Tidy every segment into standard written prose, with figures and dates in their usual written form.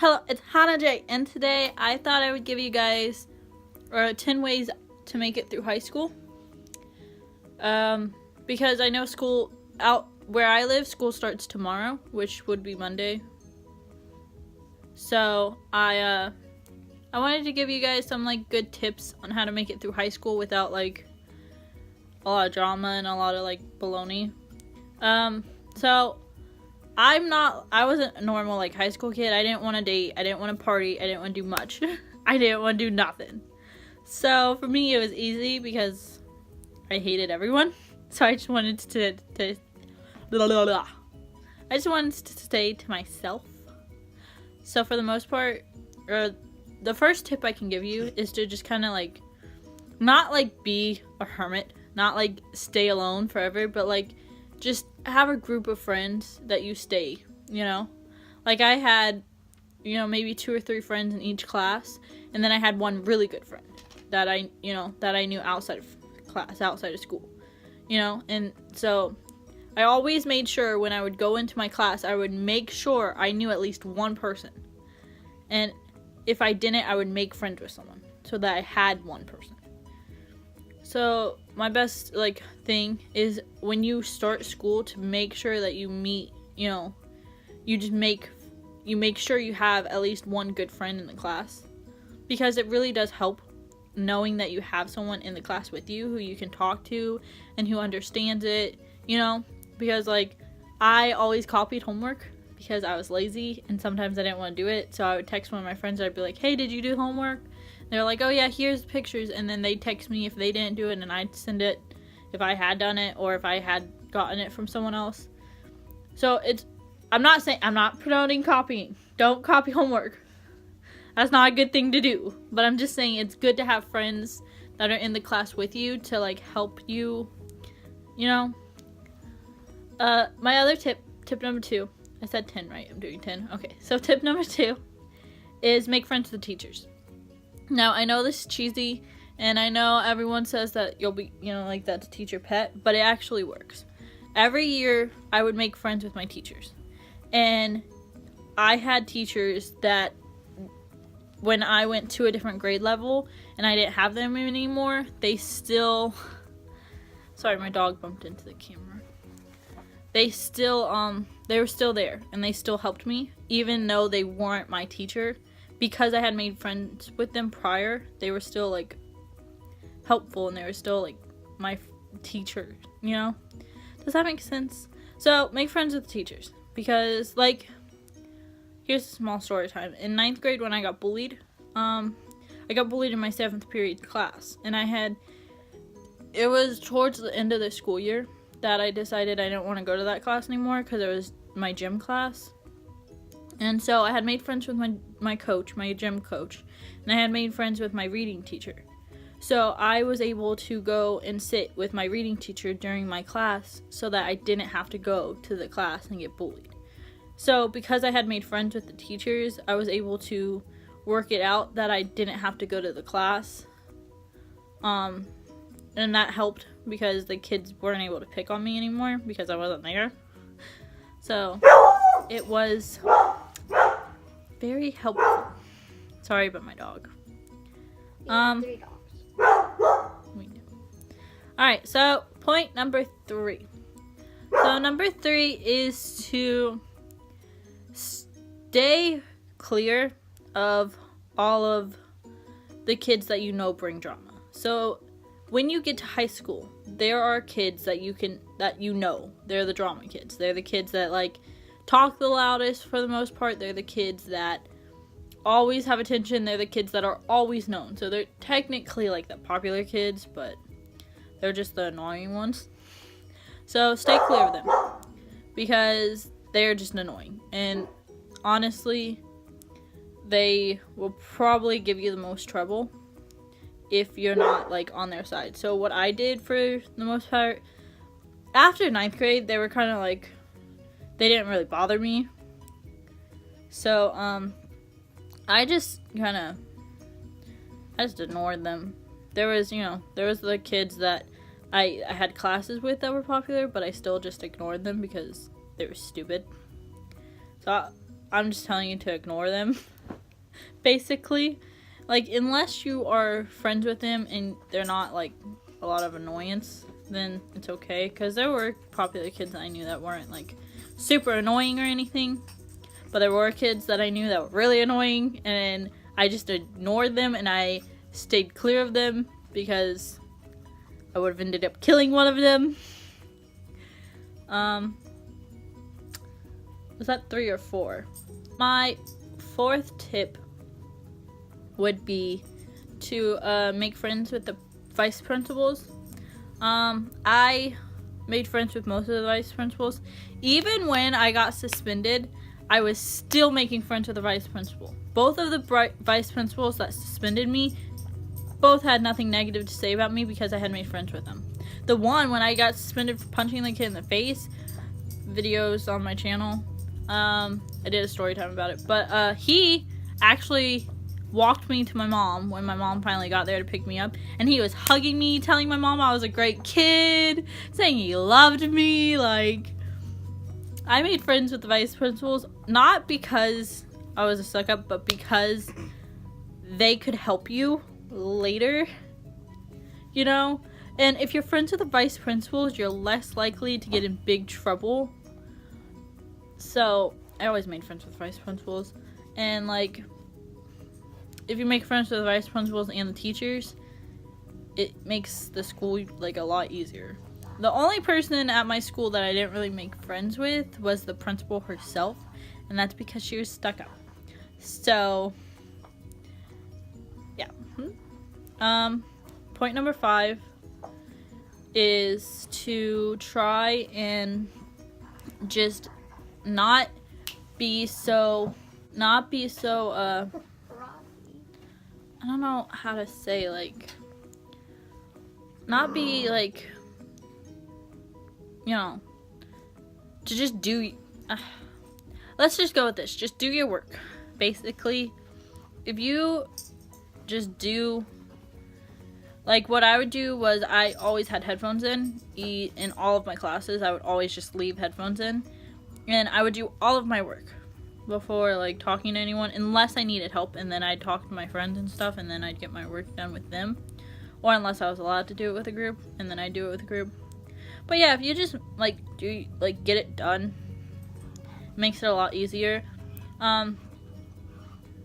Hello, it's Hannah J, and today I thought I would give you guys 10 ways to make it through high school. Because I know school out where I live, school starts tomorrow, which would be Monday. So I wanted to give you guys some good tips on how to make it through high school without a lot of drama and a lot of baloney. So I wasn't a normal high school kid. I didn't want to date. I didn't want to party. I didn't want to do much. I didn't want to do nothing. So for me, it was easy because I hated everyone. So I just wanted to I just wanted to stay to myself. So for the most part, the first tip I can give you is to just kind of not be a hermit, not stay alone forever, but just have a group of friends that you stay, I had, maybe 2 or 3 friends in each class, and then I had one really good friend that I knew outside of class, outside of school, and so I always made sure when I would go into my class, I would make sure I knew at least one person, and if I didn't, I would make friends with someone so that I had one person. So my best thing is when you start school to make sure that you meet, you make sure you have at least one good friend in the class, because it really does help knowing that you have someone in the class with you who you can talk to and who understands it, because I always copied homework because I was lazy and sometimes I didn't want to do it. So I would text one of my friends and I'd be like, hey, did you do homework? They're like, oh yeah, here's the pictures, and then they'd text me if they didn't do it, and I'd send it if I had done it or if I had gotten it from someone else. So I'm not promoting copying. Don't copy homework. That's not a good thing to do. But I'm just saying it's good to have friends that are in the class with you to help you, my other tip number 2, I said 10, right? I'm doing 10. Okay, so tip number 2 is make friends with the teachers. Now, I know this is cheesy, and I know everyone says that you'll be, that's a teacher pet, but it actually works. Every year, I would make friends with my teachers. And I had teachers that, when I went to a different grade level, and I didn't have them anymore, they still... Sorry, my dog bumped into the camera. They were still there, and they still helped me, even though they weren't my teacher. Because I had made friends with them prior, they were still helpful, and they were still my teacher, Does that make sense? So make friends with the teachers, because here's a small story time. In 9th grade, when I got bullied, I got bullied in my 7th period class, and it was towards the end of the school year that I decided I didn't want to go to that class anymore because it was my gym class. And so I had made friends with my coach, my gym coach, and I had made friends with my reading teacher. So I was able to go and sit with my reading teacher during my class so that I didn't have to go to the class and get bullied. So because I had made friends with the teachers, I was able to work it out that I didn't have to go to the class. And that helped because the kids weren't able to pick on me anymore because I wasn't there. So it was very helpful. Sorry about my dog. 3 dogs. We know. Alright, so point number 3. So number 3 is to stay clear of all of the kids that bring drama. So when you get to high school, there are kids that they're the drama kids. They're the kids that talk the loudest for the most part. They're the kids that always have attention. They're the kids that are always known. So they're technically the popular kids, but they're just the annoying ones. So stay clear of them because they're just annoying. And honestly, they will probably give you the most trouble if you're not on their side. So what I did for the most part, after 9th grade, they were kind of they didn't really bother me. So I just ignored them. There was the kids that I had classes with that were popular, but I still just ignored them because they were stupid. So I'm just telling you to ignore them. Basically, like, unless you are friends with them and they're not like a lot of annoyance, then it's okay. Because there were popular kids that I knew that weren't like super annoying or anything, but there were kids that I knew that were really annoying, and I just ignored them and I stayed clear of them because I would have ended up killing one of them. Was that 3 or 4? My 4th tip would be to make friends with the vice principals. I made friends with most of the vice principals. Even when I got suspended, I was still making friends with the vice principal. Both of the vice principals that suspended me both had nothing negative to say about me because I had made friends with them. The one, when I got suspended for punching the kid in the face, videos on my channel, I did a story time about it, but he actually walked me to my mom when my mom finally got there to pick me up, and he was hugging me, telling my mom I was a great kid, saying he loved me. Like, I made friends with the vice principals not because I was a suck up, but because they could help you later, you know? And if you're friends with the vice principals, you're less likely to get in big trouble. So I always made friends with vice principals, and like, if you make friends with the vice principals and the teachers, it makes the school like a lot easier. The only person at my school that I didn't really make friends with was the principal herself, and that's because she was stuck up. So yeah. Point number 5 is to try and just not be so I don't know how to say, like, not be like, you know, to just do, let's just go with this, just do your work. Basically, if you just do, like, what I would do was I always had headphones in all of my classes. I would always just leave headphones in, and I would do all of my work before like talking to anyone, unless I needed help, and then I'd talk to my friends and stuff, and then I'd get my work done with them, or unless I was allowed to do it with a group, and then I'd do it with a group. But yeah, if you just like get it done, it makes it a lot easier.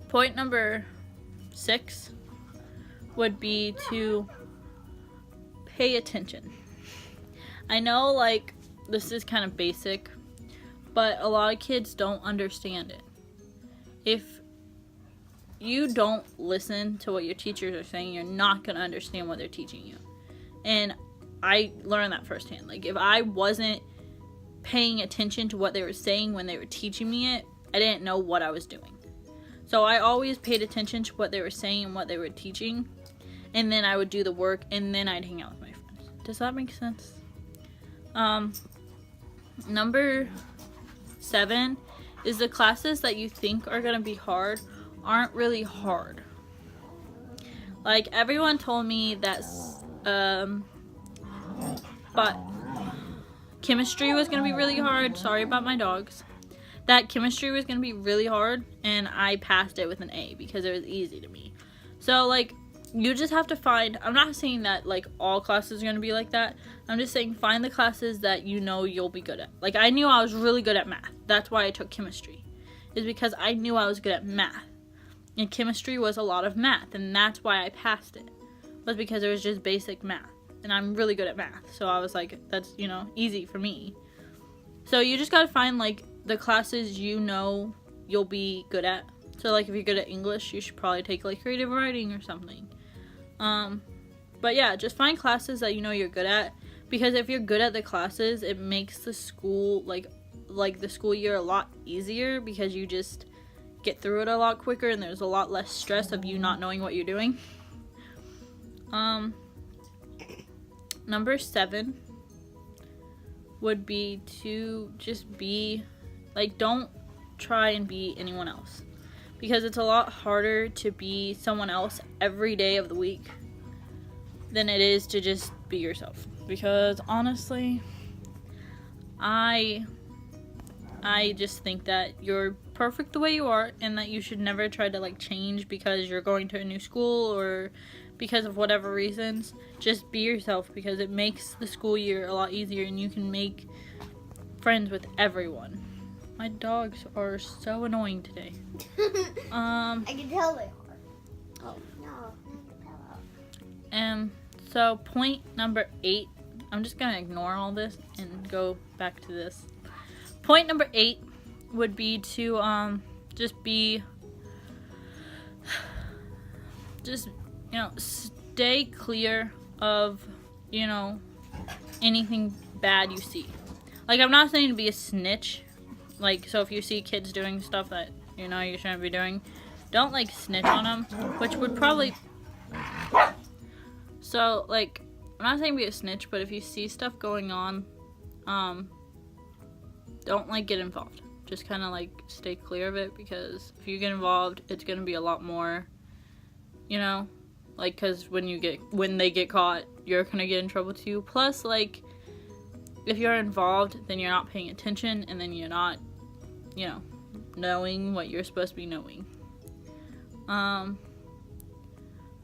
Point number 6 would be to pay attention. I know, like, this is kind of basic, but a lot of kids don't understand it. If you don't listen to what your teachers are saying, you're not going to understand what they're teaching you. And I learned that firsthand. Like, if I wasn't paying attention to what they were saying when they were teaching me it, I didn't know what I was doing. So I always paid attention to what they were saying and what they were teaching, and then I would do the work, and then I'd hang out with my friends. Does that make sense? Number 7 is the classes that you think are gonna be hard aren't really hard. Like, everyone told me that but chemistry was gonna be really hard. Sorry about my dogs. That chemistry was gonna be really hard, and I passed it with an A because it was easy to me. So, like, you just have to find, I'm not saying that like all classes are gonna be like that. I'm just saying find the classes that you know you'll be good at. Like, I knew I was really good at math. That's why I took chemistry. Is because I knew I was good at math. And chemistry was a lot of math, and that's why I passed it. Was because it was just basic math. And I'm really good at math. So I was like, that's, you know, easy for me. So you just gotta find like the classes you know you'll be good at. So like if you're good at English, you should probably take like creative writing or something. But yeah, just find classes that you know you're good at, because if you're good at the classes, it makes the school like the school year a lot easier, because you just get through it a lot quicker and there's a lot less stress of you not knowing what you're doing. Number 7 would be to just be like, don't try and be anyone else, because it's a lot harder to be someone else every day of the week than it is to just be yourself. Because honestly, I just think that you're perfect the way you are, and that you should never try to like change because you're going to a new school or because of whatever reasons. Just be yourself, because it makes the school year a lot easier and you can make friends with everyone. My dogs are so annoying today. I can tell they are. Oh no. So point number 8, I'm just gonna ignore all this and go back to this. Point number 8 would be to just stay clear of anything bad you see. Like, I'm not saying to be a snitch. Like, so if you see kids doing stuff that you shouldn't be doing, don't like snitch on them, which would probably. So like, I'm not saying be a snitch, but if you see stuff going on, don't like get involved. Just kind of like stay clear of it, because if you get involved, it's gonna be a lot more, like, because when they get caught, you're gonna get in trouble too. Plus, like, if you're involved, then you're not paying attention, and then you're not, knowing what you're supposed to be knowing.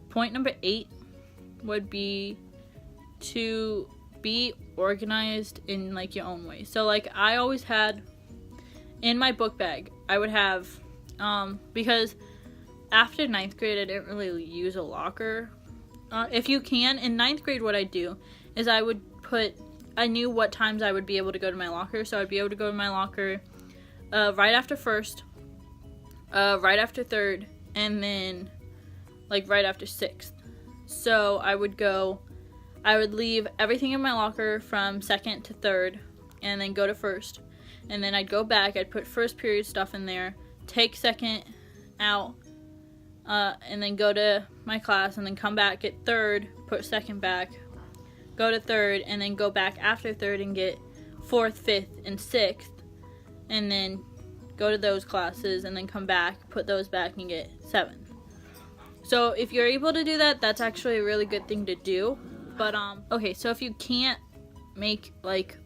Point number 8 would be to be organized in like your own way. So like, I always had in my book bag, I would have because after 9th grade I didn't really use a locker. If you can, in 9th grade what I do is I knew what times I would be able to go to my locker, so I'd be able to go to my locker right after 1st, right after 3rd, and then like right after 6th. So I would leave everything in my locker from 2nd to 3rd, and then go to 1st. And then I'd go back, I'd put 1st period stuff in there, take 2nd out, and then go to my class, and then come back, get 3rd, put 2nd back, go to 3rd, and then go back after 3rd and get 4th, 5th, and 6th, and then go to those classes, and then come back, put those back, and get 7th. So if you're able to do that, that's actually a really good thing to do. But okay, so if you can't make like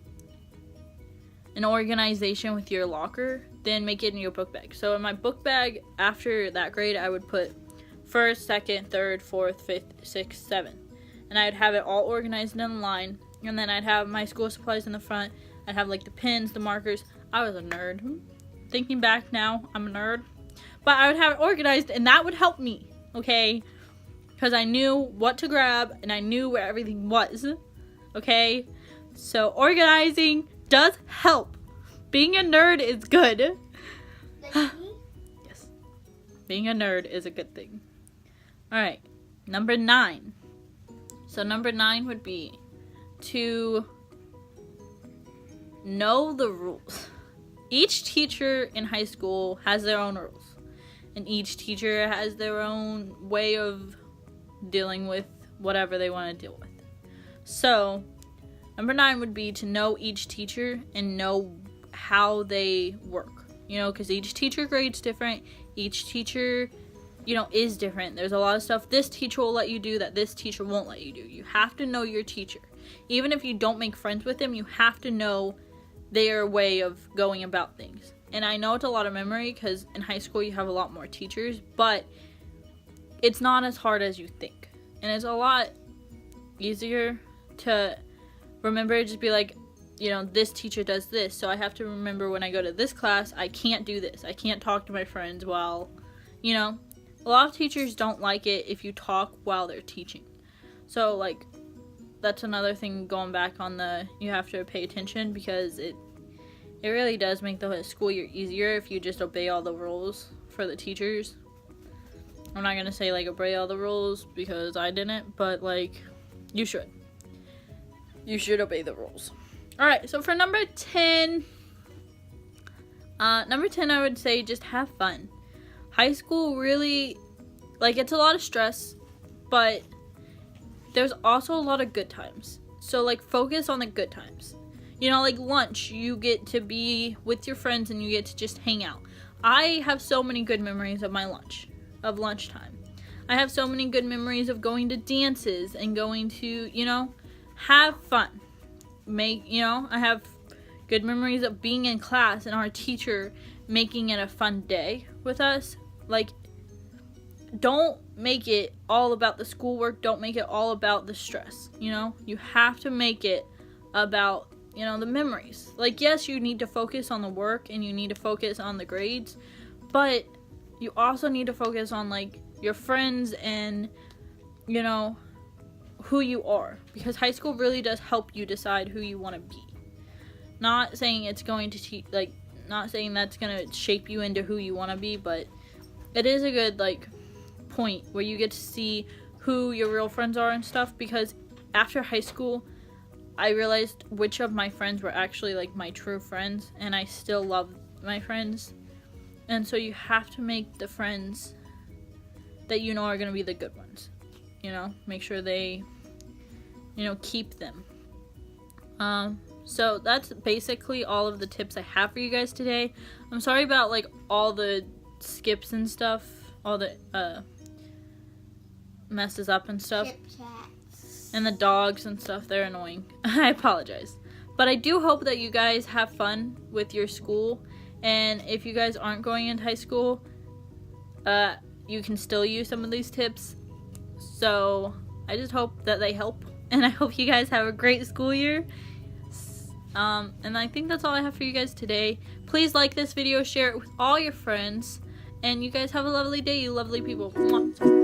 an organization with your locker, then make it in your book bag. So in my book bag, after that grade, I would put 1st, 2nd, 3rd, 4th, 5th, 6th, 7th. And I'd have it all organized in line. And then I'd have my school supplies in the front. I'd have like the pens, the markers. I was a nerd. Thinking back now, I'm a nerd. But I would have it organized, and that would help me, okay? Because I knew what to grab, and I knew where everything was, okay? So organizing does help. Being a nerd is good. Yes. Being a nerd is a good thing. Alright, number 9. So number 9 would be to know the rules. Each teacher in high school has their own rules. And each teacher has their own way of dealing with whatever they want to deal with. So, number 9 would be to know each teacher and know how they work. Because each teacher grades different. Each teacher, is different. There's a lot of stuff this teacher will let you do that this teacher won't let you do. You have to know your teacher. Even if you don't make friends with them, you have to know their way of going about things. And I know it's a lot of memory, because in high school you have a lot more teachers, but it's not as hard as you think. And it's a lot easier to remember. Just be like, this teacher does this, so I have to remember when I go to this class, I can't do this. I can't talk to my friends while, a lot of teachers don't like it if you talk while they're teaching. So, like, that's another thing going back on you have to pay attention, because it really does make the school year easier if you just obey all the rules for the teachers. I'm not going to say, like, obey all the rules, because I didn't, but, like, you should. You should obey the rules. Alright, so for number 10, I would say just have fun. High school really, like, it's a lot of stress, but there's also a lot of good times. So, like, focus on the good times. Like lunch, you get to be with your friends and you get to just hang out. I have so many good memories of my lunchtime. I have so many good memories of going to dances and going to, have fun. I have good memories of being in class and our teacher making it a fun day with us. Like, don't make it all about the schoolwork. Don't make it all about the stress, you know? You have to make it about, you know, the memories. Like, yes, you need to focus on the work and you need to focus on the grades, but you also need to focus on, like, your friends and, you know, who you are. Because high school really does help you decide who you want to be. Not saying it's going to not saying that's going to shape you into who you want to be, but it is a good, like, point where you get to see who your real friends are and stuff. Because after high school, I realized which of my friends were actually, like, my true friends, and I still love my friends. And so you have to make the friends that you know are going to be the good ones, you know, make sure they, you know, keep them. So that's basically all of the tips I have for you guys today. I'm sorry about, like, all the skips and stuff, all the messes up and stuff, and the dogs and stuff. They're annoying. I apologize, but I do hope that you guys have fun with your school, and if you guys aren't going into high school, you can still use some of these tips. So I just hope that they help, and I hope you guys have a great school year. And I think that's all I have for you guys today. Please like this video, share it with all your friends, and you guys have a lovely day, you lovely people. Mwah.